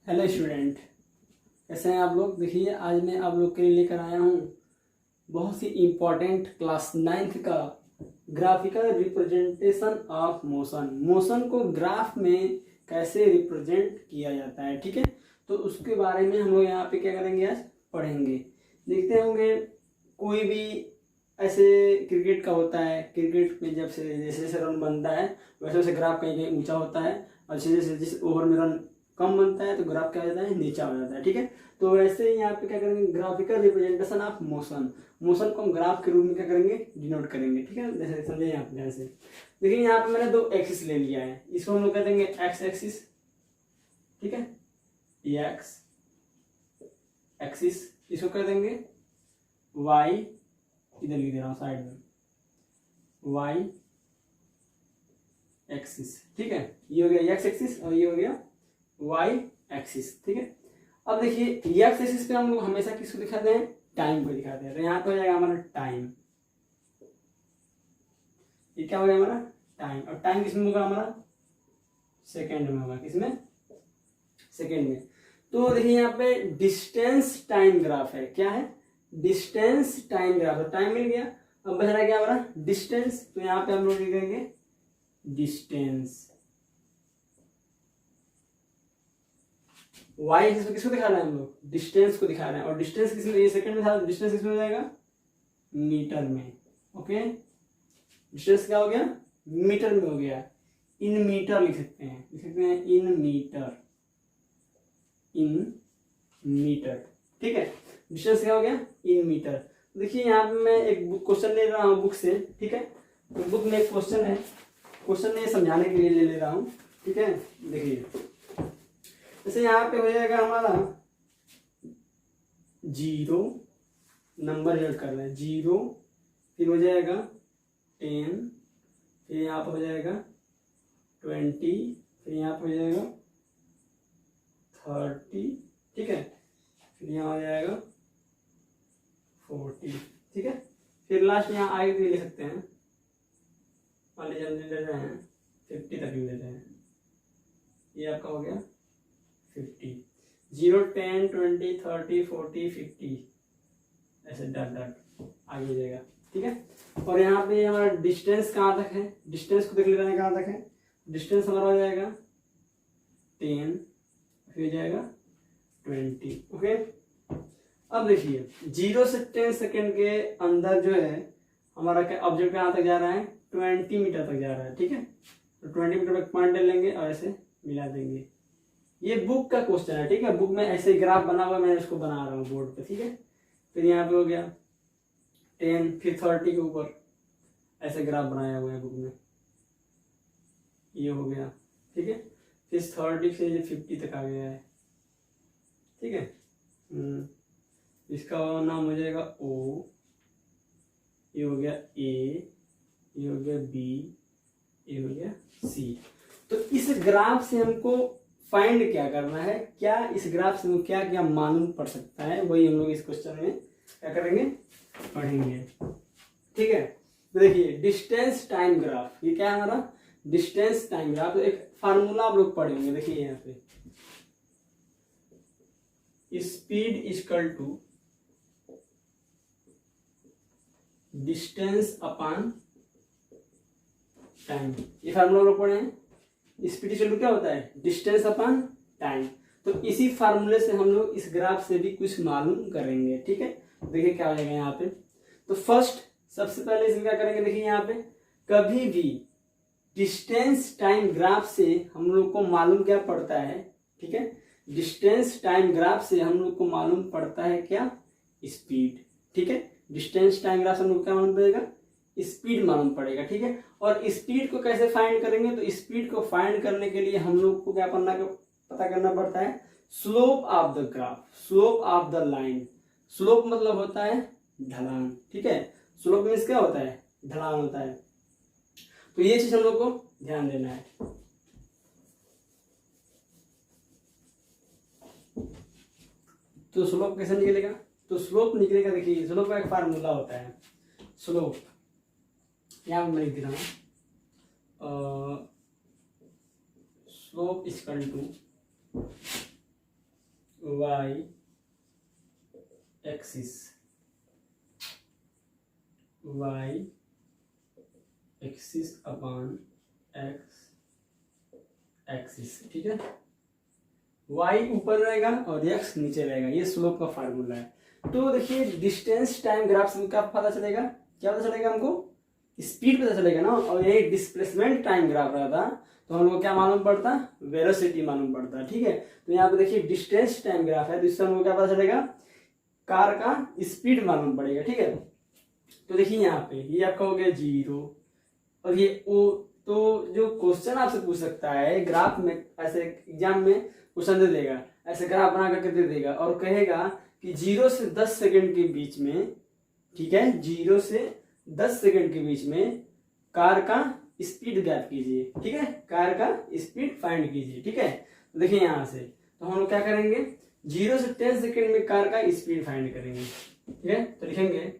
Hello student, कैसे हैं आप लोग। देखिए आज मैं आप लोग के लिए लेकर आया हूँ बहुत ही इम्पोर्टेंट क्लास 9th का graphical representation of motion. Motion को ग्राफ में कैसे रिप्रेजेंट किया जाता है, ठीक है। तो उसके बारे में हम लोग यहाँ पे क्या करेंगे, आज पढ़ेंगे। देखते होंगे कोई भी ऐसे क्रिकेट का होता है, क्रिकेट में जब से जैसे जैसे रन बनता है वैसे वैसे ग्राफ कहीं कहीं ऊंचा होता है, और जैसे जैसे जिस ओवर में रन कम बनता है तो ग्राफ क्या हो जाता है, नीचा हो जाता है, ठीक है। तो वैसे ही यहाँ पे क्या करेंगे, graphical representation of motion. Motion को हम ग्राफ के रूप में क्या करेंगे, डिनोट करेंगे, ठीक है। जैसे समझे यहाँ पे, जैसे देखिए यहाँ पे मैंने दो एक्सिस ले लिया है, इसको हम लोग कह देंगे एक्स एक्सिस, ठीक है। ये एक्स एक्सिस, इसको कह देंगे वाई, इधर लिख दे रहा हूँ साइड में, वाई एक्सिस, ठीक है। ये हो गया एक्स एक्सिस और ये हो गया वाई एक्सिस, ठीक है। अब देखिए एक्स एक्सिस पे हम लोग हमेशा किसको दिखाते हैं, टाइम को दिखाते हैं। तो यहाँ पे हो जाएगा हमारा टाइम, ये क्या हो गया हमारा टाइम, और टाइम किसमें होगा हमारा, सेकेंड में होगा, किसमें, सेकेंड में। तो देखिए यहाँ पे डिस्टेंस टाइम ग्राफ है, क्या है, डिस्टेंस टाइम ग्राफ। तो टाइम मिल गया, अब बच रहा क्या हमारा डिस्टेंस। तो यहाँ पे हम लोग लिखेंगे डिस्टेंस। वाई एक्सिस किसको दिखा रहे हैं हम लोग, डिस्टेंस को दिखा रहे हैं, और डिस्टेंस किसमें, ये सेकंड में था, डिस्टेंस किसमें हो जाएगा, मीटर में, ओके। डिस्टेंस क्या हो गया, मीटर में हो गया। इन मीटर लिख सकते हैं, इन मीटर, इन मीटर, ठीक है। डिस्टेंस क्या हो गया, इन मीटर। देखिए यहाँ पे मैं एक क्वेश्चन ले रहा हूँ बुक से, ठीक है। तो बुक में एक क्वेश्चन है, क्वेश्चन में समझाने के लिए ले रहा हूँ, ठीक है। देखिए जैसे यहाँ पे हो जाएगा हमारा 0 नंबर ऐड कर रहे हैं, 0, फिर हो जाएगा 10, फिर यहाँ पर हो जाएगा 20, फिर यहाँ पर हो जाएगा 30, ठीक है। फिर यहाँ हो जाएगा 40, ठीक है। फिर लास्ट यहाँ आगे भी ले सकते हैं, मान लीजिए हम ले रहे हैं 50 तक ले रहे हैं, ये आपका हो गया 50, 0, 10, 20, 30, 40, 50, ऐसे डट डट आगे हो जाएगा, ठीक है। और यहाँ पे हमारा डिस्टेंस कहाँ तक है, डिस्टेंस को देख ले रहे हैं कहाँ तक है। डिस्टेंस हमारा हो जाएगा 10, फिर हो जाएगा 20, ओके। अब देखिए 0 से 10 सेकेंड के अंदर जो है हमारा क्या ऑब्जेक्ट कहाँ तक जा रहा है, 20 मीटर तक जा रहा है, ठीक है। तो 20 मीटर तक पॉइंट ले लेंगे और ऐसे मिला देंगे। ये बुक का क्वेश्चन है, ठीक है। बुक में ऐसे ग्राफ बना हुआ, मैं इसको बना रहा हूँ बोर्ड पे, ठीक है। फिर यहाँ पे हो गया 10, फिर 30 के ऊपर ऐसे ग्राफ बनाया हुआ है बुक में, ये हो गया, ठीक है। फिर 30 से 50 तक आ गया है, ठीक है। इसका नाम हो जाएगा O, ये हो गया A, ये हो गया B, ये हो गया C। तो इस ग्राफ से हमको फाइंड क्या करना है, क्या इस ग्राफ से क्या क्या मालूम पड़ सकता है, वही हम लोग इस क्वेश्चन में क्या करेंगे, पढ़ेंगे, ठीक है। तो देखिए डिस्टेंस टाइम ग्राफ, ये क्या है हमारा डिस्टेंस टाइम ग्राफ। तो एक फार्मूला आप लोग पढ़ेंगे, देखिए यहाँ पे speed equal to distance upon time, ये फार्मूला लोग पढ़े हैं। स्पीड इक्वल टू क्या होता है, डिस्टेंस अपॉन टाइम। तो इसी फार्मूले से हम लोग इस ग्राफ से भी कुछ मालूम करेंगे, ठीक है। देखिए क्या हो जाएगा यहाँ पे। तो फर्स्ट सबसे पहले इसमें क्या करेंगे, देखिए यहाँ पे कभी भी डिस्टेंस टाइम ग्राफ से हम लोग को मालूम क्या पड़ता है, ठीक है। डिस्टेंस टाइम ग्राफ से हम लोग को मालूम पड़ता है क्या, स्पीड, ठीक है। डिस्टेंस टाइम ग्राफ से हम लोग क्या मालूम पड़ेगा, स्पीड मालूम पड़ेगा, ठीक है। और स्पीड को कैसे फाइंड करेंगे, तो स्पीड को फाइंड करने के लिए हम लोग को क्या पता करना पड़ता है, slope of the graph, slope of the line. Slope मतलब होता है ढलान, ठीक है। स्लोप मीन्स क्या होता है, ढलान होता है। तो ये चीज हम लोग को ध्यान देना है। तो स्लोप कैसे निकलेगा, तो स्लोप निकलेगा, देखिए स्लोप का एक फार्मूला होता है। स्लोप यहाँ मैं लिख दे रहा हूँ, slope equal to Y axis, Y axis upon X axis, ठीक है। वाई ऊपर रहेगा और एक्स नीचे रहेगा, ये स्लोप का फार्मूला है। तो देखिए डिस्टेंस टाइम ग्राफ से क्या पता चलेगा, क्या पता चलेगा हमको, स्पीड पता चलेगा ना। और यही डिस्प्लेसमेंट टाइम ग्राफ रहता तो हम लोग क्या मालूम पड़ता, वेलोसिटी मालूम पड़ता, ठीक है। तो यहाँ पे देखिए डिस्टेंस टाइम ग्राफ है, तो इससे हमको क्या पता चलेगा, कार का स्पीड मालूम पड़ेगा, ठीक है। तो देखिए यहाँ पे ये आपका हो गया 0 और ये ओ। तो जो क्वेश्चन आपसे पूछ सकता है ग्राफ में, ऐसे एग्जाम में क्वेश्चन दे देगा, ऐसे ग्राफ बना करके दे देगा और कहेगा कि 0 से 10 सेकंड के बीच में, ठीक है, 0 से 10 सेकंड के बीच में कार का स्पीड ज्ञात कीजिए, ठीक है, कार का स्पीड फाइंड कीजिए, ठीक है। तो देखिए यहां से तो हम लोग क्या करेंगे, 0 से 10 सेकंड में कार का स्पीड फाइंड करेंगे, ठीक है। तो लिखेंगे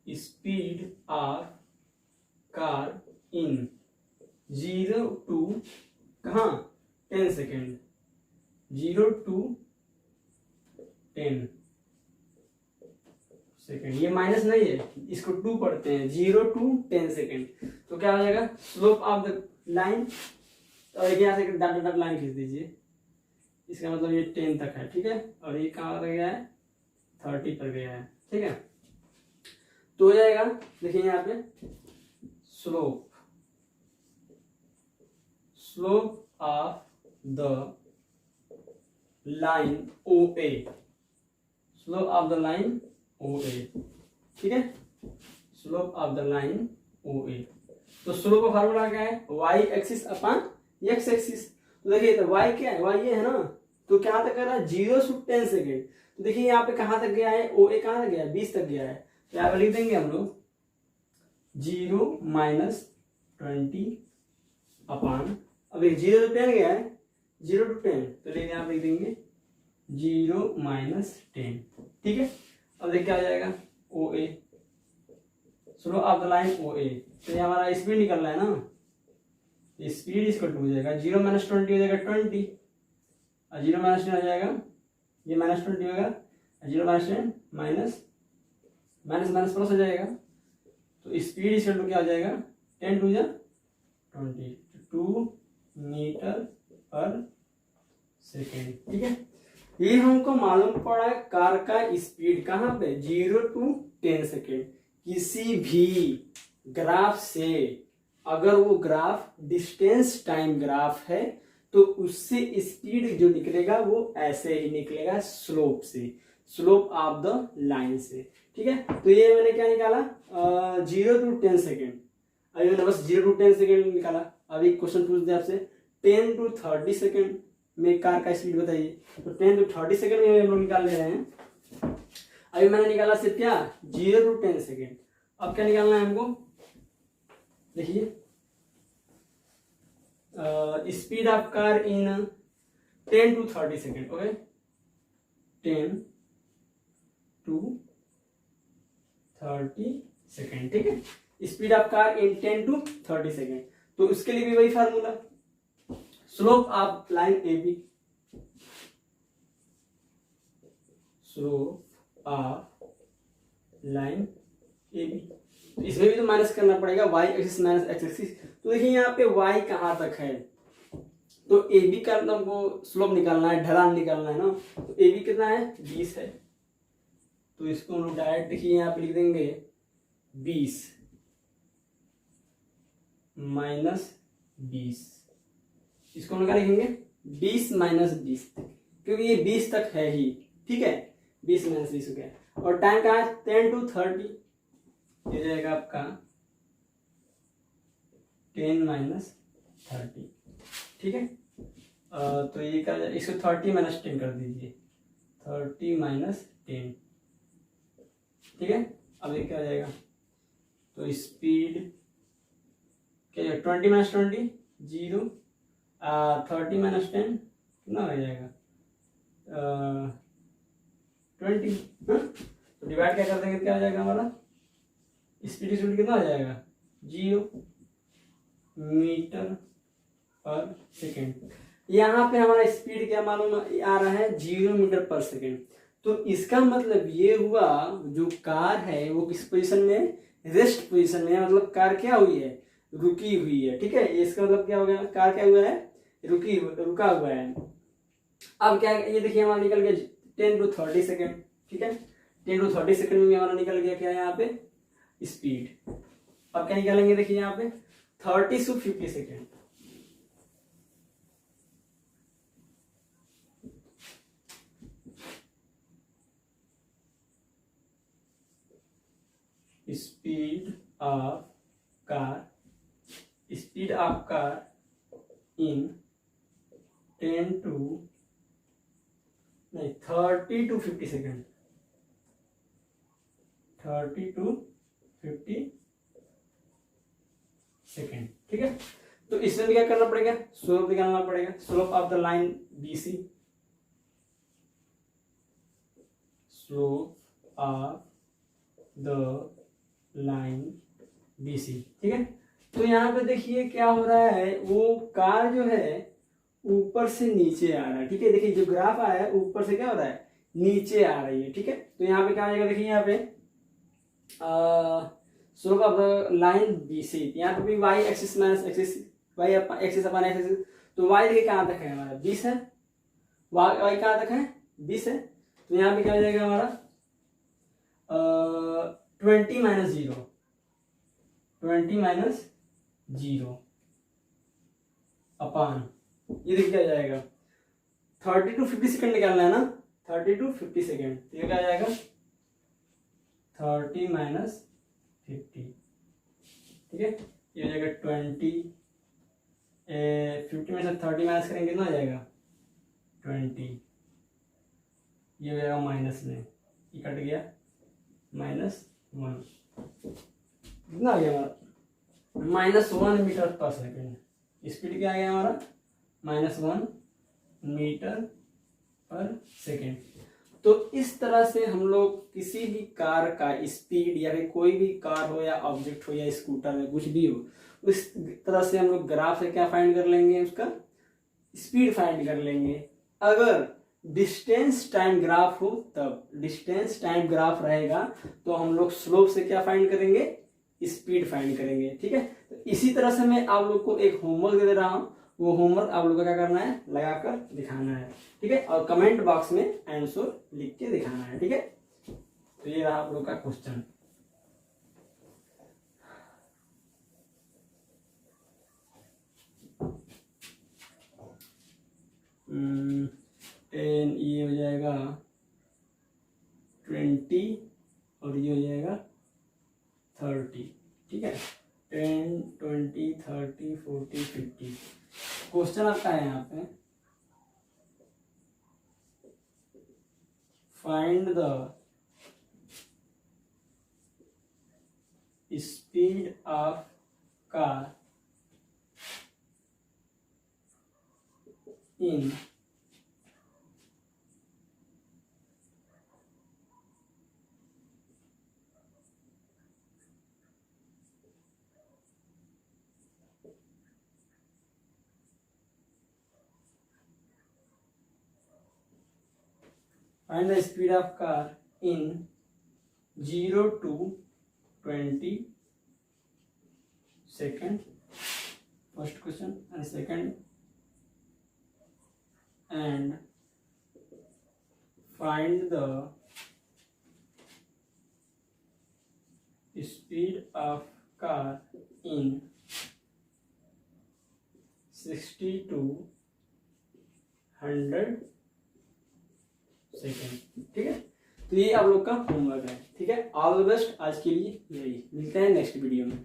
speed of car in 0 to कहाँ 10 सेकेंड, 0 to 10 सेकेंड, ये माइनस नहीं है, इसको 2 पढ़ते हैं, 0 to 10 सेकेंड। तो क्या हो जाएगा, स्लोप ऑफ द लाइन, और एक यहाँ से डॉट डॉट लाइन खींच दीजिए, इसका मतलब ये 10 तक है, ठीक है। और ये कहाँ पर गया है, 30 पर गया है, ठीक है। तो हो जाएगा, देखिए यहाँ पे slope of the line OA, slope of the line OA, ठीक है, slope of the line OA। तो स्लोप का फार्मूला क्या है, y axis upon x axis. तो देखिए तो y क्या है, y ये है ना, तो क्या तक कर रहा है, 0 to 10 सेकेंड। तो देखिए यहाँ पे कहाँ तक गया है, OA कहाँ तक गया है, 20 तक गया है। तो यहाँ पे लिख देंगे हम लोग 0 - 20 अपॉन, अब 0 to 10 गया है, 0 to 10, तो लेकिन यहाँ पे लिख देंगे 0 - 10, ठीक है। अब देखिए क्या आ जाएगा, OA, slope of the line OA। तो ये हमारा स्पीड निकल रहा है ना, स्पीड इसको 2 हो जाएगा, 0 - 20 हो जाएगा 20, और 0 - 10 आ जाएगा, ये -20 होगा, 0 - 10 माइनस माइनस प्लस हो जाएगा। तो स्पीड इसका क्या हो जाएगा, 10 2 20, 2 मीटर पर सेकेंड, ठीक है। ये हमको मालूम पड़ा है कार का स्पीड कहाँ पे, 0 to 10 सेकेंड। किसी भी ग्राफ से अगर वो ग्राफ डिस्टेंस टाइम ग्राफ है तो उससे स्पीड जो निकलेगा वो ऐसे ही निकलेगा, स्लोप से, स्लोप ऑफ द लाइन से, ठीक है। तो ये मैंने क्या निकाला, 0 to 10 सेकेंड। अभी मैंने बस 0 to 10 सेकेंड निकाला। अभी क्वेश्चन पूछ दिया आपसे 10 to 30 सेकेंड में कार का स्पीड बताइए, तो 10 to 30 सेकेंड में हम लोग निकाल ले रहे हैं। अभी मैंने निकाला सिर्फ क्या, 0 to 10 सेकेंड। अब क्या निकालना है हमको, देखिए speed of car in 10 to 30 second, okay, 10 to 30 second, ठीक है। Speed of car in 10 to 30 second. तो उसके लिए भी वही formula, slope of line AB, slope of line AB। तो इसमें भी तो माइनस करना पड़ेगा, y axis minus x axis. तो देखिए यहाँ पे y कहाँ तक है, तो AB का हमको स्लोप निकालना है, ढलान निकालना है ना। तो AB कितना है, 20 है। तो इसको हम लोग डायरेक्ट देखिए यहाँ पे लिख देंगे 20 माइनस 20, इसको हम लोग क्या लिखेंगे, 20 माइनस 20, क्योंकि ये 20 तक है ही, ठीक है, 20 माइनस 20 हो गया। और टाइम कहाँ है, 10 to 30, ये जाएगा आपका 10 माइनस 30, ठीक है। तो ये क्या, इसको 30 माइनस 10 कर दीजिए, 30 माइनस 10, ठीक है। अब ये क्या हो जाएगा, तो स्पीड क्या, 20 माइनस 20 0, 30 माइनस 10 कितना हो जाएगा, 20, तो डिवाइड क्या कर देंगे, क्या हो जाएगा हमारा, स्पीड कितना हो जाएगा 0, मीटर पर सेकेंड। यहाँ पे हमारा स्पीड क्या मालूम आ रहा है 0 मीटर पर सेकेंड। तो इसका मतलब ये हुआ जो कार है वो किस पोजीशन में, रेस्ट पोजीशन में है, मतलब कार क्या हुई है, रुकी हुई है। ठीक है, इसका मतलब क्या हो गया, कार क्या हुआ है, रुका हुआ है। अब क्या, ये देखिए हमारा निकल गया 10 to 30 सेकेंड। ठीक है, 10 to 30 सेकेंड में हमारा निकल गया क्या यहाँ पे, स्पीड। अब क्या निकालेंगे, देखिए यहाँ पे 30 to 50 second. Speed of car in 30 to 50 second. 30 to 50 second. ठीक है, तो इसमें भी क्या करना पड़ेगा, स्लोप निकालना पड़ेगा। Slope of the line BC, slope of the line BC। ठीक है, तो यहाँ पे देखिए क्या हो रहा है, वो कार जो है ऊपर से नीचे आ रहा है। ठीक है, देखिए जो ग्राफ आया है ऊपर से क्या हो रहा है, नीचे आ रही है। ठीक है, तो यहाँ पे क्या आ जाएगा, देखिए यहाँ पे slope of the line BC, यहाँ पे भी y axis minus axis, y axis upon axis, तो y देखिए कहाँ तक है हमारा 20 है, y कहाँ तक है 20 है। तो यहाँ पे क्या हो जाएगा हमारा 20 माइनस 0 अपॉन, ये देखिए क्या जाएगा 30 to 50 सेकेंड निकालना है ना, 30 to 50 सेकेंड। तो ये क्या आ जाएगा 30 माइनस 50। ठीक है, ये हो जाएगा 20, 50 में से 30 माइनस करेंगे कितना आ जाएगा 20, ये हो जाएगा माइनस में, ये कट गया -1, कितना आ गया हमारा -1 मीटर पर सेकेंड। स्पीड क्या आ गया हमारा -1 मीटर पर सेकेंड। तो इस तरह से हम लोग किसी भी कार का स्पीड, या फिर कोई भी कार हो या ऑब्जेक्ट हो या स्कूटर है कुछ भी हो, उस तरह से हम लोग ग्राफ से क्या फाइंड कर लेंगे, उसका स्पीड फाइंड कर लेंगे। अगर डिस्टेंस टाइम ग्राफ हो, तब डिस्टेंस टाइम ग्राफ रहेगा तो हम लोग स्लोप से क्या फाइंड करेंगे, स्पीड फाइंड करेंगे। ठीक है, तो इसी तरह से मैं आप लोग को एक होमवर्क दे रहा हूँ, वो होमवर्क आप लोगों को क्या करना है, लगाकर दिखाना है। ठीक है, और कमेंट बॉक्स में आंसर लिख के दिखाना है। ठीक है, तो ये रहा आप लोग का क्वेश्चन। ये हो जाएगा 20 और ये हो जाएगा 30। ठीक है, 10, 20, 30, 40, 50। क्वेश्चन आपका है यहाँ पे, find the speed of car in find the speed of car in 0 to 20 second, first question, and second, and find the speed of car in 60 to 100 second. ठीक है, तो ये आप लोग का होमवर्क है। ठीक है, ऑल द बेस्ट, आज के लिए यही, मिलते हैं नेक्स्ट वीडियो में।